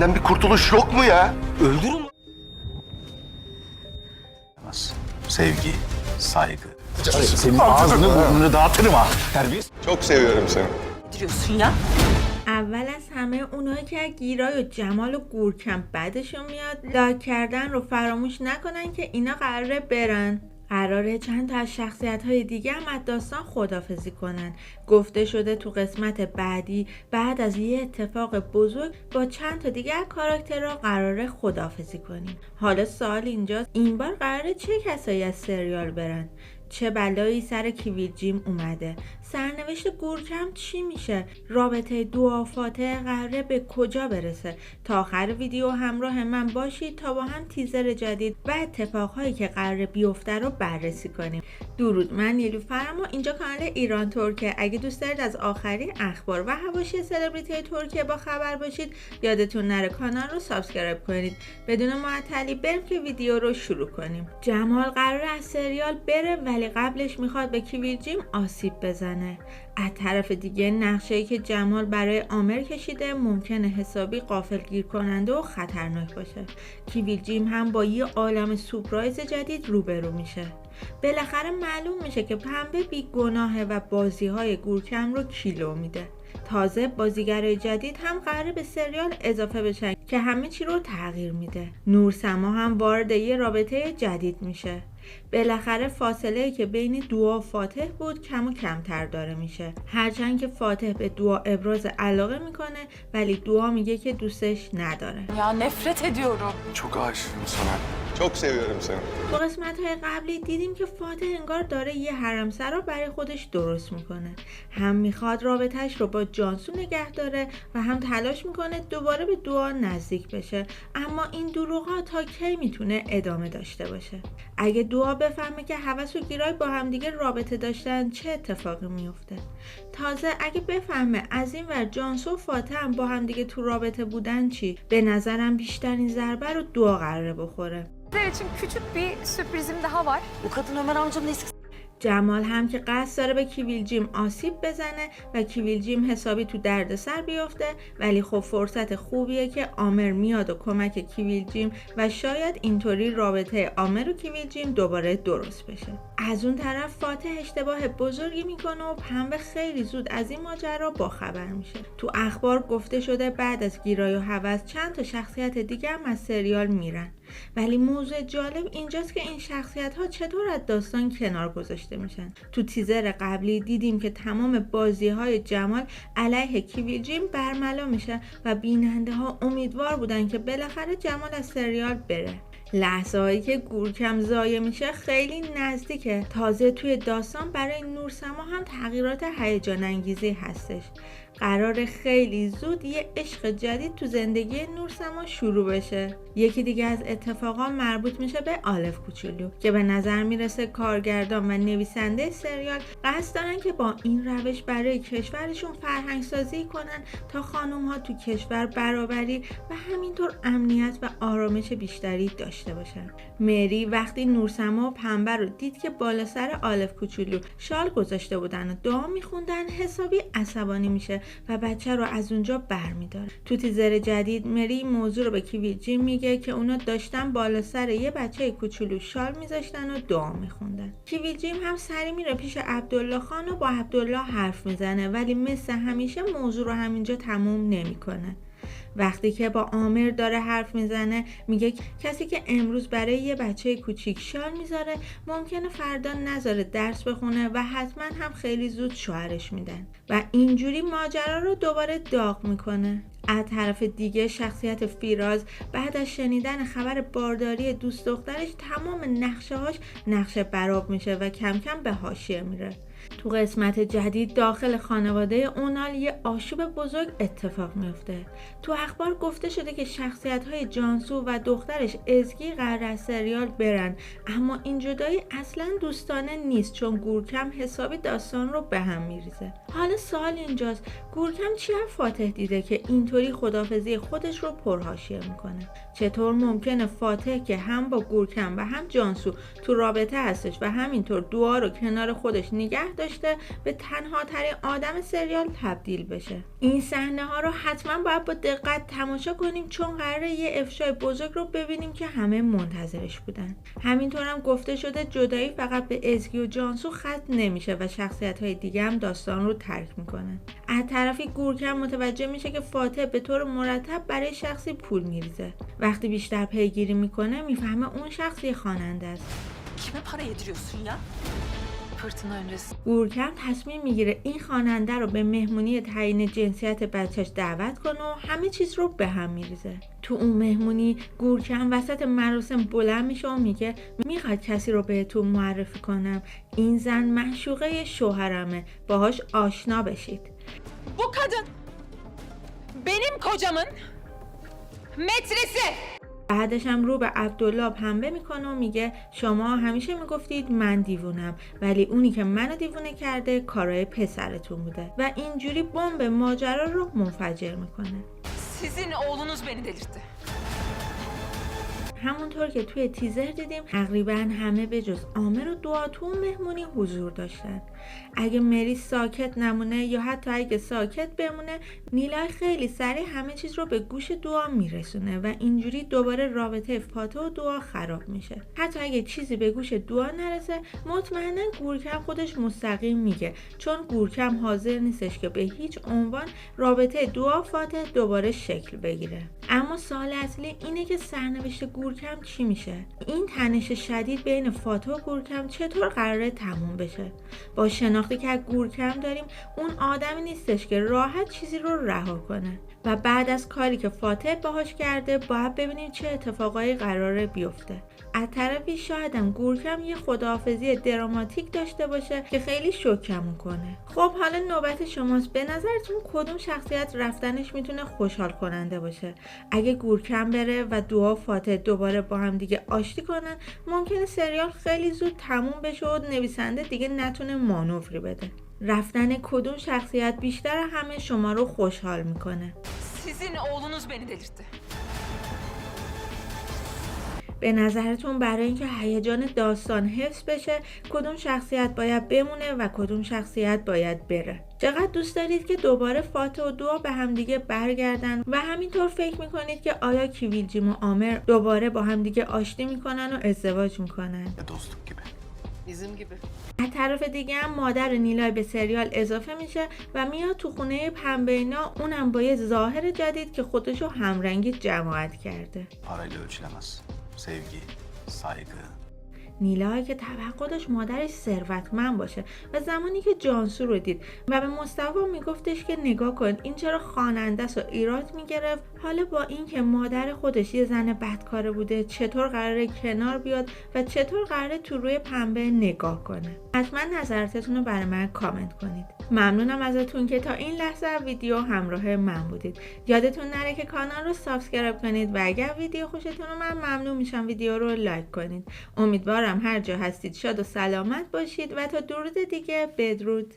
benden bir kurtuluş yok mu ya? Öldürün. Sevgi, saygı. Senin ağzını burnunu dağıtırım ha. Terbiyesiz. Çok seviyorum seni. diyorsun ya? اول از همه اونایی که از گیرای و جمال و گورکم بعدشون میاد لایک کردن رو فراموش نکنن که اینا قراره برن. قراره چند تا از شخصیت‌های دیگه هم از داستان خداحافظی کنن. گفته شده تو قسمت بعدی بعد از یه اتفاق بزرگ با چند تا دیگه از کاراکترها قراره خداحافظی کنیم. حالا سوال اینجاست این بار قراره چه کسایی از سریال برن؟ چه بلایی سر کیویل جیم اومده؟ سرنوشت گورکم چی میشه؟ رابطه دعا فاتح قراره به کجا برسه؟ تا آخر ویدیو همراه من باشید تا با هم تیزر جدید و اتفاقهایی که قراره بیفته رو بررسی کنیم. درود، من نیلوفرم و اینجا کانال ایران ترکیه. اگه دوست دارید از آخرین اخبار و حواشی سلبریتی ترکیه با خبر باشید یادتون نره کانال رو سابسکرایب کنید. بدون معطلی بریم که ویدیو رو شروع کنیم. جمال قراره از سریال بره ولی قبلش میخواد به کیویل جیم آسیب بزنه. از طرف دیگه نقشه‌ای که جمال برای آمر کشیده ممکنه حسابی غافلگیر کننده و خطرناک باشه. کیویل جیم هم با یه عالم سورپرایز جدید روبرو میشه. بالاخره معلوم میشه که پنبه بیگناهه و بازی‌های گورکم رو کیلو میده. تازه بازیگرای جدید هم قراره به سریال اضافه بشن که همه چی رو تغییر میده. نورسما هم وارد یه رابطه جدید میشه. بالاخره فاصله‌ای که بین دعا و فاتح بود کم و کمتر dاره میشه. هرچند که فاتح به دعا ابراز علاقه میکنه ولی دعا میگه که دوستش نداره. Ya nefret ediyorum. Çok aşığım sana. Çok seviyorum seni. تو قسمت‌های قبلی دیدیم که فاتح انگار داره یه حرمسرا برای خودش درست میکنه. هم میخواد رابطه‌اش رو با جانسو نگه داره و هم تلاش میکنه دوباره به دعا نزدیک بشه. اما این دروغ‌ها تا کی میتونه ادامه داشته باشه؟ اگه دعا بفهمه که هوس و گیرای با همدیگه رابطه داشتن چه اتفاقی میفته؟ تازه اگه بفهمه از این ور جانسو و فاتح هم با همدیگه تو رابطه بودن چی؟ به نظرم بیشترین ضربه رو دعا قراره بخوره. Sizler için küçük bir sürprizim daha var. Bu kadın Ömer amcanın eski جمال هم که قصد داره به کیویل جیم آسیب بزنه و کیویل جیم حسابی تو دردسر بیفته ولی خب فرصت خوبیه که آمر میاد و کمک کیویل جیم و شاید اینطوری رابطه آمر و کیویل جیم دوباره درست بشه. از اون طرف فاتح اشتباه بزرگی میکنه و پنبه خیلی زود از این ماجرا باخبر میشه. تو اخبار گفته شده بعد از گیرای و هوس چند تا شخصیت دیگه هم از سریال میرن. ولی موضوع جالب اینجاست که این شخصیت ها چطور از داستان کنار گذاشته میشن. تو تیزر قبلی دیدیم که تمام بازی های جمال علیه کیویل جیم برملا میشه و بیننده ها امیدوار بودن که بالاخره جمال از سریال بره. لحظه هایی که گورکم ضایع میشه خیلی نزدیکه. تازه توی داستان برای نورسما هم تغییرات هیجان انگیزی هستش. قرار خیلی زود یه عشق جدید تو زندگی نورسما شروع بشه. یکی دیگه از اتفاقا مربوط میشه به آلف کوچولو که به نظر میرسه کارگردان و نویسنده سریال قصد دارن که با این روش برای کشورشون فرهنگ سازی کنن تا خانم ها تو کشور برابری و همینطور امنیت و آرامش بیشتری داشته باشن. مری وقتی نورسما و پنبه رو دید که بالا سر آلف کوچولو شال گذاشته بودن و دعا میخوندن حسابی عصبانی میشه و بچه رو از اونجا برمیداره. تو تیزر جدید مری موضوع رو به کیویل جیم میگه که اونا داشتن بالا سر یه بچه کوچولو شال میذاشتن و دعا میخوندن. کیویل جیم هم سری میره پیش عبدالله خان و با عبدالله حرف میزنه ولی مثل همیشه موضوع رو همینجا تموم نمیکنه. وقتی که با آمر داره حرف میزنه میگه کسی که امروز برای یه بچه کوچیک شال میذاره ممکنه فردا نذاره درس بخونه و حتما هم خیلی زود شوهرش میدن و اینجوری ماجرا رو دوباره داغ میکنه. از طرف دیگه شخصیت فیراز بعد از شنیدن خبر بارداری دوست دخترش تمام نقشه‌هاش نقشه براب میشه و کم کم به حاشیه میره. تو قسمت جدید داخل خانواده اونال یه آشوب بزرگ اتفاق میفته. تو اخبار گفته شده که شخصیت‌های جانسو و دخترش ازگی قرار از سریال برن اما این جدایی اصلا دوستانه نیست چون گورکم حسابی داستان رو به هم میریزه. حالا سوال اینجاست گورکم چی از فاتح دیده که اینطوری خداحافظی خودش رو پرحاشیه میکنه؟ چطور ممکنه فاتح که هم با گورکم و هم جانسو تو رابطه هستش و همینطور دعا رو کنار خودش نگه داشته گذاشته به تنها ترین آدم سریال تبدیل بشه. این صحنه ها رو حتما باید با دقت تماشا کنیم چون قراره یه افشای بزرگ رو ببینیم که همه منتظرش بودن. همینطور هم گفته شده جدایی فقط به ازگی و جانسو ختم نمیشه و شخصیت های دیگه هم داستان رو ترک میکنن. از طرفی گورکم متوجه میشه که فاتح به طور مرتب برای شخصی پول میریزه. وقتی بیشتر پیگیری میکنه میفهمه اون شخص یه خواننده است. Kime para yediriyorsun ya? Fırtına öncesi. گورکم تصمیم میگیره این خواننده رو به مهمونی تعیین جنسیت بچهش دعوت کنه و همه چیز رو به هم میریزه. تو اون مهمونی گورکم وسط مراسم بلند میشه و میگه میخواد کسی رو بهتون معرفی کنم. این زن معشوقه شوهرمه. باهاش آشنا بشید. Bu kadın benim kocamın metresi. بعدش هم رو به عبدالله پنبه میکنه و میگه شما همیشه میگفتید من دیوونم ولی اونی که منو دیوونه کرده کارای پسرتون بوده و اینجوری بمب ماجرا رو منفجر میکنه. Sizin oğlunuz beni delirtti. همونطور که توی تیزر دیدیم تقریبا همه به جز عامر و دعا تو اون مهمونی حضور داشتن. اگه مری ساکت نمونه یا حتی اگه ساکت بمونه نیلای خیلی سریع همه چیز رو به گوش دعا میرسونه و اینجوری دوباره رابطه فاتح و دعا خراب میشه. حتی اگه چیزی به گوش دعا نرسه مطمئنا گورکم خودش مستقیم میگه چون گورکم حاضر نیستش که به هیچ عنوان رابطه دعا فاتح دوباره شکل بگیره. اما سوال اصلی اینه که سرنوشت گورکم چی میشه؟ این تنش شدید بین فاتح و گورکم چطور قراره تموم بشه؟ با شناختی که از گورکم داریم اون آدمی نیستش که راحت چیزی رو رها کنه و بعد از کاری که فاتح باهاش کرده باید ببینیم چه اتفاقایی قراره بیفته. از طرفی شاید هم گورکم یه خداحافظی دراماتیک داشته باشه که خیلی شوکمون کنه. خب حالا نوبت شماست. به نظرتون کدوم شخصیت رفتنش میتونه خوشحال کننده باشه؟ اگه گورکم بره و دعا فاتح دوباره با هم دیگه آشتی کنن ممکنه سریال خیلی زود تموم بشه و نویسنده دیگه نتونه مانوری بده. رفتن کدوم شخصیت بیشتر همه شما رو خوشحال میکنه؟ Sizin oğlunuz beni delirtti. به نظرتون برای اینکه هیجان داستان حفظ بشه کدوم شخصیت باید بمونه و کدوم شخصیت باید بره؟ چقدر دوست دارید که دوباره فاتح و دعا به همدیگه برگردن و همینطور فکر میکنید که آیا کیویلجیم و عامر دوباره با همدیگه آشتی میکنن و ازدواج میکنن؟ Dostluk gibi. Bizim gibi. از طرف دیگه هم مادر نیلای به سریال اضافه میشه و میاد تو خونه پنبه‌اینا اونم با یه ظاهر جدید که خودشو همرنگی جماعت کرده. Parayla ölçülemez. Sevgi, saygı. نیلای که توقع داشت مادرش ثروتمند باشه و زمانی که جانسو رو دید و به مصطفی میگفتش که نگاه کن این چرا خواننده است و ایراد میگرفت، حالا با اینکه مادر خودش یه زن بدکاره بوده چطور قراره کنار بیاد و چطور قراره تو روی پنبه نگاه کنه. حتما نظراتتون رو برای من کامنت کنید. ممنونم ازتون که تا این لحظه ویدیو همراه من بودید. یادتون نره که کانال رو سابسکرایب کنید و اگر ویدیو خوشتون اومد ممنون میشم ویدیو رو لایک کنید. امیدوارم هر جا هستید شاد و سلامت باشید و تا درود دیگه بدرود.